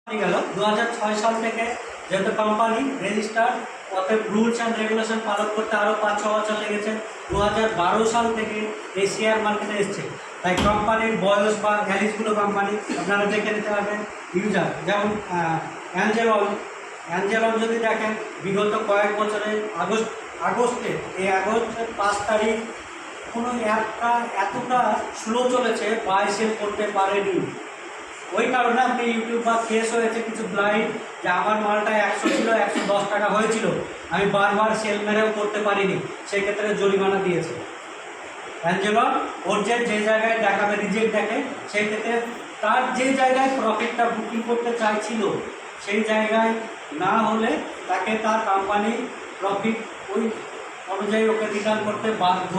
গেল 2006 সাল থেকে যেহেতু কোম্পানি রেজিস্টার, অতএব রুলস অ্যান্ড রেগুলেশন পালন করতে আরও 5-6 বছর লেগেছে। 2012 সাল থেকে এই শেয়ার মার্কেটে এসছে, তাই কোম্পানির বয়স বা ভ্যালিসগুলো কোম্পানি আপনারা দেখে নিতে পারবেন। ইউজার যেমন অ্যাঞ্জেলন যদি দেখেন, বিগত কয়েক বছরে আগস্টের 5 তারিখ কোনো অ্যাপটা এতটা স্লো চলেছে, বাই সেল করতে পারেনি। ওই কারণে আপনি ইউটিউব বা কেস হয়েছে কিছু ব্লাইন্ড, যে আমার মালটা 100 ছিল, 110 টাকা হয়েছিল, আমি বারবার সেল মেরেও করতে পারিনি, সেই ক্ষেত্রে জরিমানা দিয়েছে। অ্যাঞ্জেলন ওর যে জায়গায় দেখাবে রিজেক্ট দেখে, সেই ক্ষেত্রে তার যে জায়গায় প্রফিটটা বুকিং করতে চাইছিল সেই জায়গায় না হলে তাকে তার কোম্পানি প্রফিট ওই অনুযায়ী ওকে রিটার্ন করতে বাধ্য।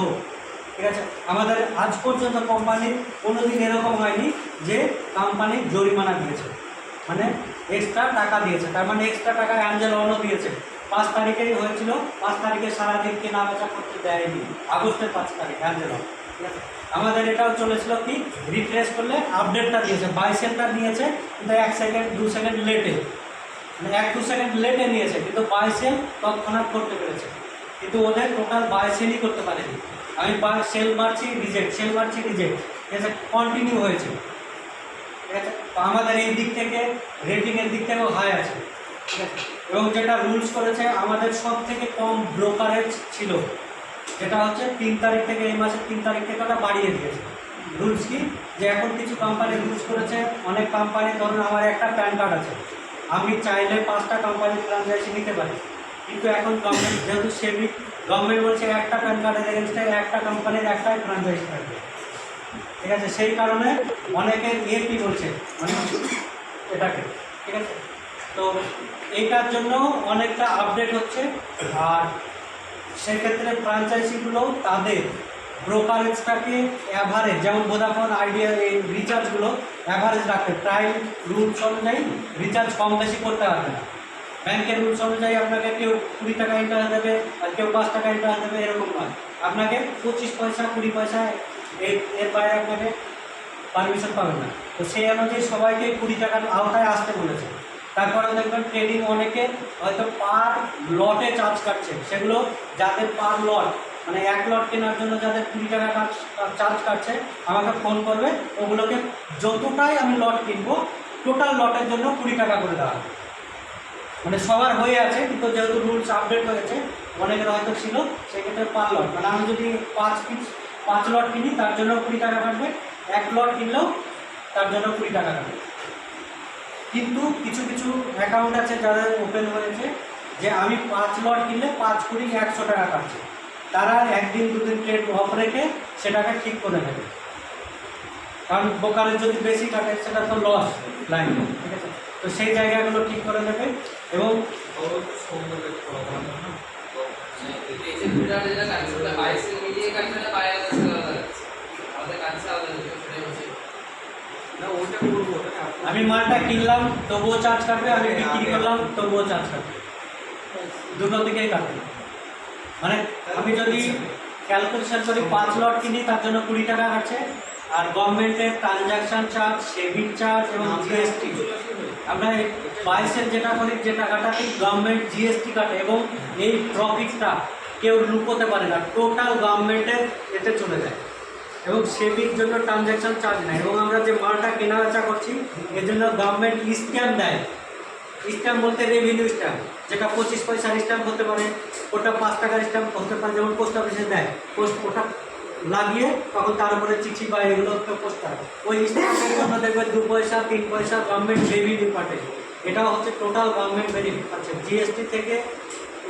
ঠিক আছে, আমাদের আজ পর্যন্ত কোম্পানির কোনো দিন এরকম হয়নি যে কোম্পানি জরিমানা দিয়েছে, মানে এক্সট্রা টাকা দিয়েছে। তার মানে এক্সট্রা টাকা অ্যাঞ্জেলনও দিয়েছে। 5 তারিখেই হয়েছিল, 5 তারিখে সারাদিন কেনা বেচা করতে দেয়নি, আগস্টের 5 তারিখ অ্যাঞ্জেলন। ঠিক আছে, আমাদের এটাও চলেছিল কি, রিফ্রেশ করলে আপডেটটা দিয়েছে, বাই সেলটা নিয়েছে, কিন্তু 1 সেকেন্ড 2 সেকেন্ড লেটে, মানে 1-2 সেকেন্ড লেটে নিয়েছে, কিন্তু বাই সেল তৎক্ষণাৎ করতে পেরেছে। কিন্তু ওদের টোটাল বাই সেলই করতে পারেনি। আমি সেল মারছি রিজেক্ট, সেল মারছি রিজেক্ট, ঠিক আছে, কন্টিনিউ হয়েছে। ঠিক আছে, তো আমাদের এই দিক থেকে রেটিংয়ের দিক থেকেও হাই আছে। ঠিক আছে, এবং যেটা রুলস করেছে, আমাদের সব থেকে কম ব্রোকারেজ ছিল, যেটা হচ্ছে 3 তারিখ থেকে, এই মাসের 3 তারিখ থেকে ওটা বাড়িয়ে দিয়েছে। রুলস কি, যে এখন কিছু কোম্পানি রুলস করেছে, অনেক কোম্পানি, ধরুন আমার একটা প্যান কার্ড আছে, আমি চাইলে 5টা কোম্পানির ট্রানজ্যাকশন নিতে পারি, কিন্তু এখন গভর্নমেন্ট যেহেতু সেভিক, গভর্নমেন্ট বলছে একটা প্যান কার্ডের এগেনস্টে একটা কোম্পানির একটাই ট্রানজ্যাকশন থাকবে। ঠিক আছে, সেই কারণে অনেকে এপি বলছে, মানে এটাকে। ঠিক আছে, তো এইটার জন্য অনেকটা আপডেট হচ্ছে। আর সেক্ষেত্রে ফ্র্যাঞ্চাইজিগুলো তাদের ব্রোকারেজটাকে অ্যাভারেজ, যেমন ভোডাফোন, আইডিয়া, এই রিচার্জগুলো অ্যাভারেজ রাখতে, প্রাইম রুলস অনুযায়ী রিচার্জ কম বেশি করতে পারবে না। ব্যাংকের রুলস অনুযায়ী আপনাকে কেউ 20 টাকা ইন্টারেস্ট দেবে আর কেউ 5 টাকা ইন্টারেস্ট দেবে, এরকম নয়। আপনাকে 25 পয়সা 20 পয়সা এর বাইরে আপনাকে পারমিশন পাবেন না। তো সেই অনুযায়ী সবাইকে 20 টাকার আওতায় আসতে বলেছে। তারপরে দেখবেন ট্রেডিং অনেকে হয়তো পার লটে চার্জ কাটছে, সেগুলো যাদের পার লট, মানে 1 লট কেনার জন্য যাদের 20 টাকা চার্জ কাটছে, আমাকে ফোন করবে, ওগুলোকে যতটাই আমি লট কিনবো টোটাল লটের জন্য 20 টাকা করে দেওয়া হবে। মানে সবার হয়ে আছে, কিন্তু যেহেতু রুলস আপডেট হয়েছে, অনেকের হয়তো ছিল, সেক্ষেত্রে পার লট, মানে আমি যদি 5 লট কিনি তার জন্য 20 টাকা কাটবে, 1 লট কিনলেও তার জন্য 20 টাকা কাটবে। কিন্তু কিছু কিছু অ্যাকাউন্ট আছে যাদের ওপেন হয়েছে, যে আমি 5 লট কিনলে 5-20 100 টাকা কাটছে, তারা 1 দিন 2 দিন ট্রেড অফ রেখে সেটাকে ঠিক করে নেবে, কারণ ব্রোকারেজ যদি বেশি কাটে সেটা তো লস লাইন। ঠিক আছে, তো সেই জায়গাগুলো ঠিক করে নেবে। এবং আমি মালটা কিনলাম তবুও চার্জ কাটবে, আমি বিক্রি করলাম তবুও চার্জ কাটবে, দুটো দিকেই কাটবে। মানে আমি যদি ক্যালকুলেশন করি, 5 লট কিনি তার জন্য 20 টাকা কাটছে, আর গভর্নমেন্টের ট্রানজ্যাকশান চার্জ, সেভিং চার্জ এবং জিএসটি, আমরা বাইসের যেটা করি, যে টাকাটাকে গভর্নমেন্ট জিএসটি কাটে, এবং এই প্রফিটটা কেউ লুকোতে পারে না, টোটাল গভর্নমেন্টের এতে চলে যায়, এবং সেভিং জন্য ট্রানজ্যাকশান চার্জ নেয়। এবং আমরা যে মালটা কেনা বেচা করছি, এর জন্য গভর্নমেন্ট স্ট্যাম্প দেয়। স্ট্যাম্প বলতে রেভিনিউ স্ট্যাম্প, যেটা 25 পয়সার স্ট্যাম্প হতে পারে, ওটা 5 টাকার স্ট্যাম্প হতে পারে, যেমন পোস্ট অফিসে দেয়, ওটা লাগিয়ে তখন তার উপরে চিঠি বা এগুলো পোস্ট করে, ওই স্ট্যাম্পের জন্য দেখবে 2 পয়সা 3 পয়সা গভর্নমেন্ট রেভিনিউ পাঠে। এটাও হচ্ছে টোটাল গভর্নমেন্ট বেনিফিট পাচ্ছে, জিএসটি থেকে,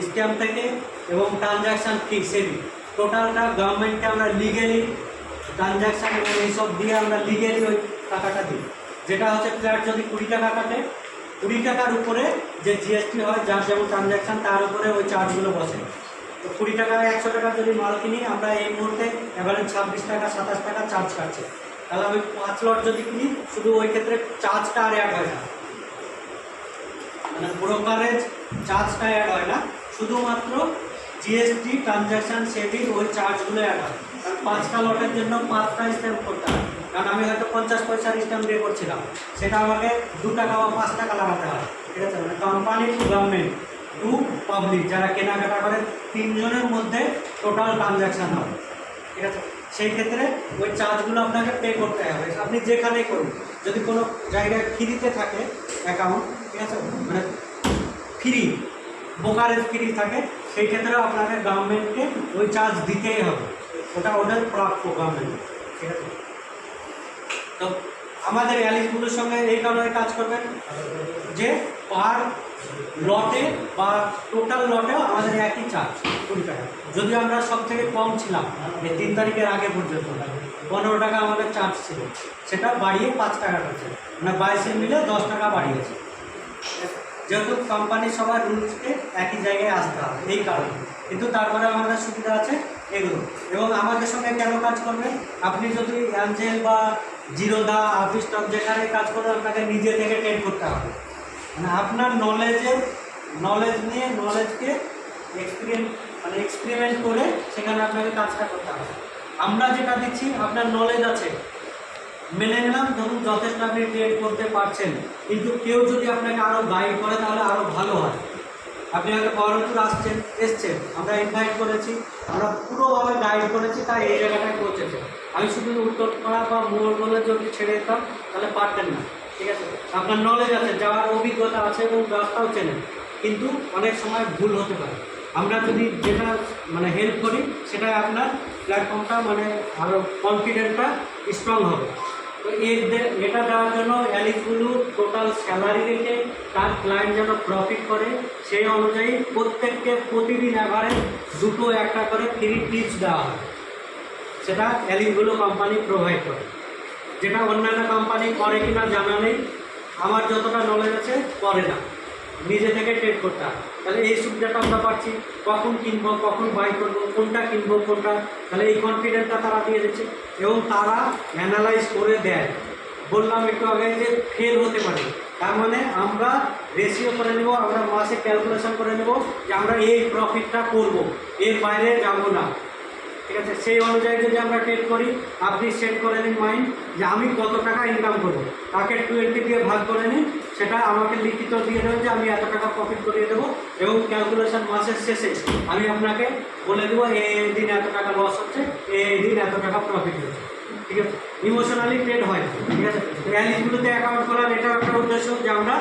স্ট্যাম্প থেকে, এবং ট্রানজ্যাকশান ফি, সেভিং, টোটালটা গভর্নমেন্টকে আমরা লিগেলি ট্রানজ্যাকশান এবং এইসব দিয়ে আমরা লিগেলি ওই টাকাটা দিই। যেটা হচ্ছে ফ্ল্যাট যদি 20 টাকা কাটে, 20 টাকার উপরে যে জিএসটি হয়, যার যেমন ট্রানজ্যাকশান, তার উপরে ওই চার্জগুলো বসে। তো 20 টাকা 100 টাকা যদি মাল কিনি, আমরা এই মুহূর্তে এবারে 26 টাকা 27 টাকা চার্জ কাটছে। তাহলে আমি 5 লট যদি কিনি, শুধু ওই ক্ষেত্রে চার্জটা আর অ্যাড হয় না, মানে ব্রোকারেজ চার্জটা অ্যাড হয় না, শুধুমাত্র জিএসটি, ট্রানজ্যাকশান, সেভিং, ওই চার্জগুলো অ্যাড হয়। কারণ 5টা লটের জন্য 5টা স্ট্যাম্প করতে হয়। কারণ আমি হয়তো 50 পয়সার স্ট্যাম্প দিয়ে করছিলাম, সেটা আমাকে 2 টাকা বা 5 টাকা লাগাতে হয়। ঠিক আছে, মানে company two government to public যারা কেনাকাটা করে 3 জনের মধ্যে টোটাল ট্রানজ্যাকশান হবে। ঠিক আছে, সেই ক্ষেত্রে ওই চার্জগুলো আপনাকে পে করতে হবে, আপনি যেখানেই করুন। যদি কোনো জায়গায় ফ্রিতে থাকে অ্যাকাউন্ট, ঠিক আছে, মানে ফ্রি ব্রোকারেজ ফ্রি থাকে, সেই ক্ষেত্রেও আপনাকে গভর্নমেন্টকে ওই চার্জ দিতেই হবে, ওটা ওদের প্রাপ্য গভর্নমেন্ট। ঠিক আছে, তো আমাদের অ্যালিসগুলোর সঙ্গে এই কারণে কাজ করবেন যে পার লটে বা টোটাল লটেও আমাদের একই চার্জ 20 টাকা। যদি আমরা সব থেকে কম ছিলাম এই 3 তারিখের আগে পর্যন্ত 15 টাকা আমাদের চার্জ ছিল, সেটা বাড়িয়ে 5 টাকা করছে, মানে 22 মিলে 10 টাকা বাড়িয়েছে। যেহেতু কোম্পানি সবার রুলসকে একই জায়গায় আসতে হবে এই কারণে, কিন্তু তারপরে আমাদের সুবিধা আছে এগুলো। এবং আমাদের সঙ্গে কেন কাজ করবেন, আপনি যদি অ্যাঞ্জেল বা জিরোদা অফিস স্টক যেখানে কাজ করেন আপনাকে নিজে থেকে ট্রেড করতে হবে, মানে আপনার নলেজ নিয়ে নলেজকে এক্সপেরিমেন্ট করে সেখানে আপনাকে কাজটা করতে হবে। আমরা যেটা দিচ্ছি আপনার নলেজ আছে, মেনে নিলাম, ধরুন যথেষ্ট আপনি ট্রেড করতে পারছেন, কিন্তু কেউ যদি আপনাকে আরও গাইড করে তাহলে আরও ভালো হয়। আপনি আগে বহরমপুর এসছেন, আমরা ইনভাইট করেছি, আমরা পুরোভাবে গাইড করেছি, তাই এই জায়গাটায় পৌঁছেছে। আমি শুধু উত্তরপাড়া বা মোড় যদি ছেড়ে দিতাম তাহলে পারতেন না। ঠিক আছে, আপনার নলেজ আছে, যাওয়ার অভিজ্ঞতা আছে এবং রাস্তাও চেনেন, কিন্তু অনেক সময় ভুল হতে পারে। আমরা যদি যেটা মানে হেল্প করি সেটাই আপনার প্ল্যাটফর্মটা মানে আরও কনফিডেন্টটা স্ট্রং হবে। তো এটা দেওয়ার জন্য অ্যালিসগুলো টোটাল স্যালারি রেখে তার ক্লায়েন্ট যেন প্রফিট করে সেই অনুযায়ী প্রত্যেককে প্রতিদিন এভারেজ 2-1টা করে ফ্রি টিপস দেওয়া হয়, সেটা অ্যালিসগুলো কোম্পানি প্রোভাইড করে, যেটা অন্যান্য কোম্পানি করে কিনা জানা নেই। আমার যতটা নলেজ আছে করে না, নিজে থেকে ট্রেড করতে হয়। তাহলে এই সুবিধাটা আমরা পাচ্ছি, কখন কিনবো কখন বাই করবো, কোনটা কিনবো কোনটা, তাহলে এই কনফিডেন্সটা তারা দিয়ে দিচ্ছে এবং তারা অ্যানালাইজ করে দেয়। বললাম একটু আগে যে ফেল হতে পারে, তার মানে আমরা রেশিও করে নেব, আমরা মাসে ক্যালকুলেশন করে নেব যে আমরা এই প্রফিটটা করব, এর বাইরে যাব না। ঠিক আছে, সেই অনুযায়ী যদি আমরা ট্রেড করি, আপনি সেট করে নিন মাইন্ড যে আমি কত টাকা ইনকাম করবো, তাকে 20 দিয়ে ভাগ করে নিন, সেটা আমাকে লিখিত দিয়ে দেবেন যে আমি এত টাকা প্রফিট করিয়ে দেবো, এবং ক্যালকুলেশন মাসের শেষে আমি আপনাকে বলে দেবো এই দিন এত টাকা লস হচ্ছে, এই দিন এত টাকা প্রফিট হচ্ছে। ঠিক আছে, ইমোশনালি ট্রেড হয়। ঠিক আছে, অ্যালিসগুলোতে অ্যাকাউন্ট করার এটাও একটা উদ্দেশ্য যে আমরা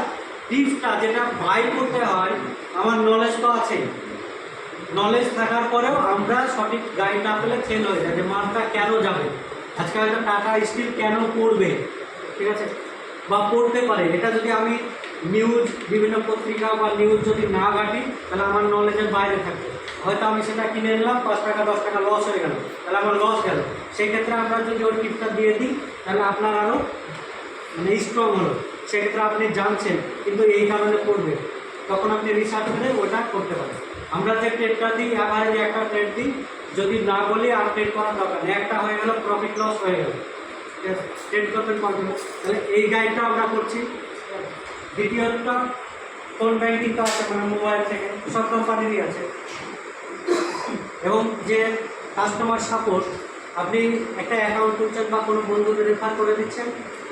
টিপসটা যেটা বাই করতে হয়, আমার নলেজ তো আছে, নলেজ থাকার পরেও আমরা সঠিক গাইড না পেলে ফেল হয়ে যায় যে মালটা কেন যাবে, আজকাল একটা টাকা স্টিল কেন পড়বে। ঠিক আছে, বা পড়তে পারে, এটা যদি আমি নিউজ বিভিন্ন পত্রিকা বা নিউজ যদি না ঘাটি তাহলে আমার নলেজের বাইরে থাকবে, হয়তো আমি সেটা কিনে নিলাম 5 টাকা 10 টাকা লস হয়ে গেল, তাহলে আমার লস গেল। সেই ক্ষেত্রে আমরা যদি ওই টিপসটা দিয়ে দিই তাহলে আপনার আরও মানে স্ট্রং হলো, সেক্ষেত্রে আপনি জানছেন কিন্তু এই কারণে পড়বে, তখন আপনি রিসার্চ করে ওটা করতে পারেন। আমরা যে ট্রেডটা দিই এভারেজ একটা ট্রেড দিই, যদি না বলি আর ট্রেড করার দরকার নেই, একটা হয়ে গেল প্রফিট লস হয়ে গেল, ট্রেড করবেন কন্টিনিউ। তাহলে এই গাইডটা আমরা করছি। দ্বিতীয়টা ফোন ব্যাংকিং তো আছে, মানে মোবাইল থেকে সব কোম্পানিরই আছে, এবং যে কাস্টমার সাপোর্ট, আপনি একটা অ্যাকাউন্ট খুলছেন বা কোনো বন্ধুকে রেফার করে দিচ্ছেন,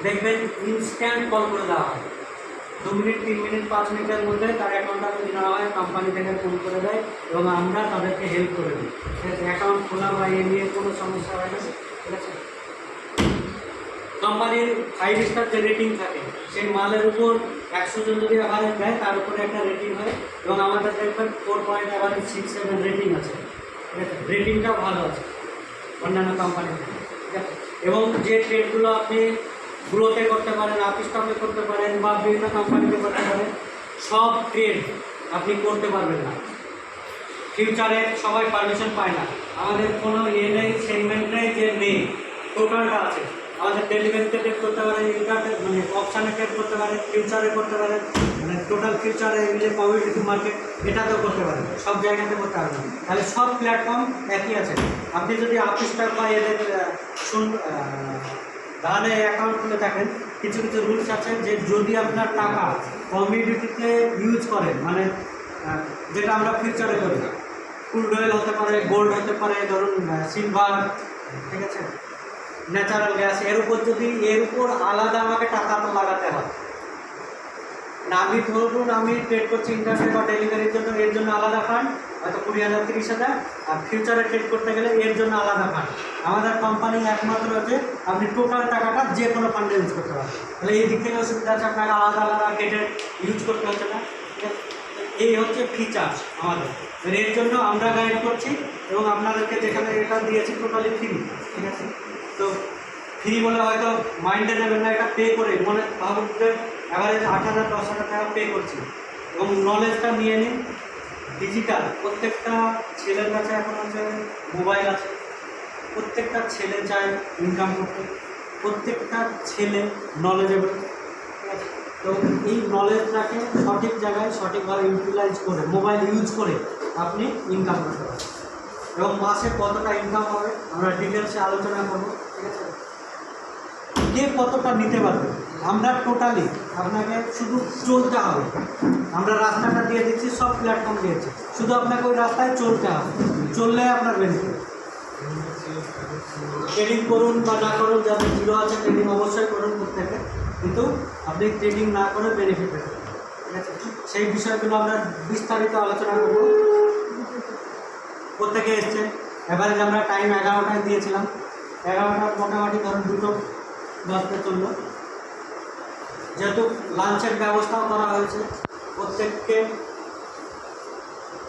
দেখবেন ইনস্ট্যান্ট কল করে দেওয়া হয়, 2 মিনিট 3 মিনিট 5 মিনিটের মধ্যে তার অ্যাকাউন্টটা যদি নেওয়া হয় কোম্পানি থেকে ফোন করে দেয় এবং আমরা তাদেরকে হেল্প করে দিই। ঠিক আছে, অ্যাকাউন্ট খোলা বা এ নিয়ে কোনো সমস্যা হয় না। ঠিক আছে, কোম্পানির 5 স্টার যে রেটিং থাকে, সেই মালের উপর 100 জন যদি অ্যাভারেজ দেয় তার উপরে একটা রেটিং হয়, এবং আমাদের দেখবেন 4.67 রেটিং আছে। ঠিক আছে, রেটিংটাও ভালো আছে অন্যান্য কোম্পানি থেকে। ঠিক আছে, এবং যে ট্রেডগুলো আপনি গ্রোতে করতে পারেন, অফিস স্টকে করতে পারেন বা বিভিন্ন কোম্পানিতে করতে পারেন, সব ট্রেড আপনি করতে পারবেন না, ফিউচারে সবাই পারমিশন পায় না। আমাদের কোনো নেই, সেগমেন্ট নেই যে নেই, টোটালটা আছে। আমাদের ডেলিভারিতে ট্রেড করতে পারে, ইন্টারনেট মানে অপশানে ট্রেড করতে পারে, ফিউচারে করতে পারে, মানে টোটাল ফিউচারে যে কমিউনিটি মার্কেট এটাতেও করতে পারে, সব জায়গাতে করতে পারবেন। তাহলে সব প্ল্যাটফর্ম একই আছে। আপনি যদি অফিস স্টক বা এদের তাহলে অ্যাকাউন্ট খুলে থাকেন, কিছু কিছু রুলস আছে যে যদি আপনার টাকা কমিউনিটিতে ইউজ করেন, মানে যেটা আমরা ফিউচারে করি, ক্রুড অয়েল হতে পারে, গোল্ড হতে পারে, ধরুন সিলভার, ঠিক আছে, ন্যাচারাল গ্যাস, এর উপর আলাদা আমাকে টাকা তো লাগাতে হয় না। আমি ধরুন আমি ট্রেড করছি ইন্টারনেট বা ডেলিভারির জন্য, এর জন্য আলাদা ফান্ড, হয়তো 20,000 30,000, আর ফিউচারে ট্রেড করতে গেলে এর জন্য আলাদা ফান্ড। আমাদের কোম্পানি একমাত্র যে আপনি টোটাল টাকাটা যে কোনো ফান্ডে ইউজ করতে পারবেন, তাহলে এই দিক থেকে অসুবিধা আছে, আপনাকে আলাদা আলাদা কেটে ইউজ করতে হচ্ছে না। এই হচ্ছে ফিচার্স আমাদের, এর জন্য আমরা গাইড করছি এবং আপনাদেরকে যেখানে এটা দিয়েছি টোটালি ফ্রি, ঠিক আছে। তো ফ্রি বলে হয়তো মাইন্ডে নেবেন না, এটা পে করে মনে ভাবুন যে অ্যাভারেজ 8,000 10,000 টাকা পে করছি, এবং নলেজটা নিয়ে নিন। ডিজিটাল, প্রত্যেকটা ছেলের কাছে এখন হচ্ছে মোবাইল আছে, প্রত্যেকটা ছেলে চায় ইনকাম করতে, প্রত্যেকটা ছেলে নলেজেবল, ঠিক আছে। তো এই নলেজটাকে সঠিক জায়গায় সঠিকভাবে ইউটিলাইজ করে মোবাইল ইউজ করে আপনি ইনকাম করতে পারেন, এবং মাসে কতটা ইনকাম হবে আমরা ডিটেলসে আলোচনা করবো, ঠিক আছে। কে কতটা নিতে পারবে, আমরা টোটালি আপনাকে শুধু চলতে হবে। আমরা রাস্তাটা দিয়ে দিচ্ছি, সব প্ল্যাটফর্ম দিয়েছি, শুধু আপনাকে ওই রাস্তায় চলতে হবে, চললে আপনার বেনিফিট। ট্রেডিং করুন বা না করুন, যাদের জিরো আছে ট্রেডিং অবশ্যই করুন প্রত্যেকে, কিন্তু আপনি ট্রেডিং না করে বেনিফিট পেতে, ঠিক আছে। সেই বিষয়গুলো আমরা বিস্তারিত আলোচনা করব। প্রত্যেকে এসছে, এভারেজ আমরা টাইম 11টায় দিয়েছিলাম, 11টা মোটামুটি ধরুন 2টো বাজতে চললো। যেহেতু লাঞ্চের ব্যবস্থাও করা হয়েছে, প্রত্যেককে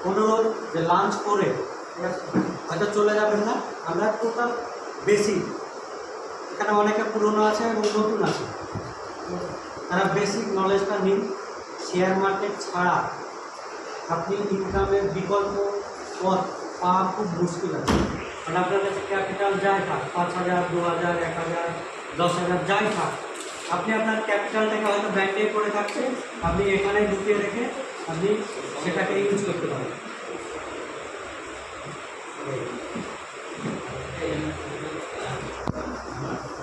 অনুরোধ যে লাঞ্চ করে, ঠিক আছে, হয়তো চলে যাবেন না। আমরা টোটাল বেসিক, এখানে অনেকে পুরনো আছে এবং নতুন আছে, তারা বেসিক নলেজটা নিন। শেয়ার মার্কেট ছাড়া আপনি ইনকামের বিকল্প পথ পাওয়া খুব মুশকিল আছে, কারণ আপনার কাছে ক্যাপিটাল যাই থাক, 5,000 2,000 1,000 10,000 যাই থাক, আপনি আপনার ক্যাপিটালটাকে হয়তো ব্যাংকে করে থাকছে, আপনি এখানে ঢুকিয়ে রেখে আপনি সেটাকে ইউজ করতে পারেন।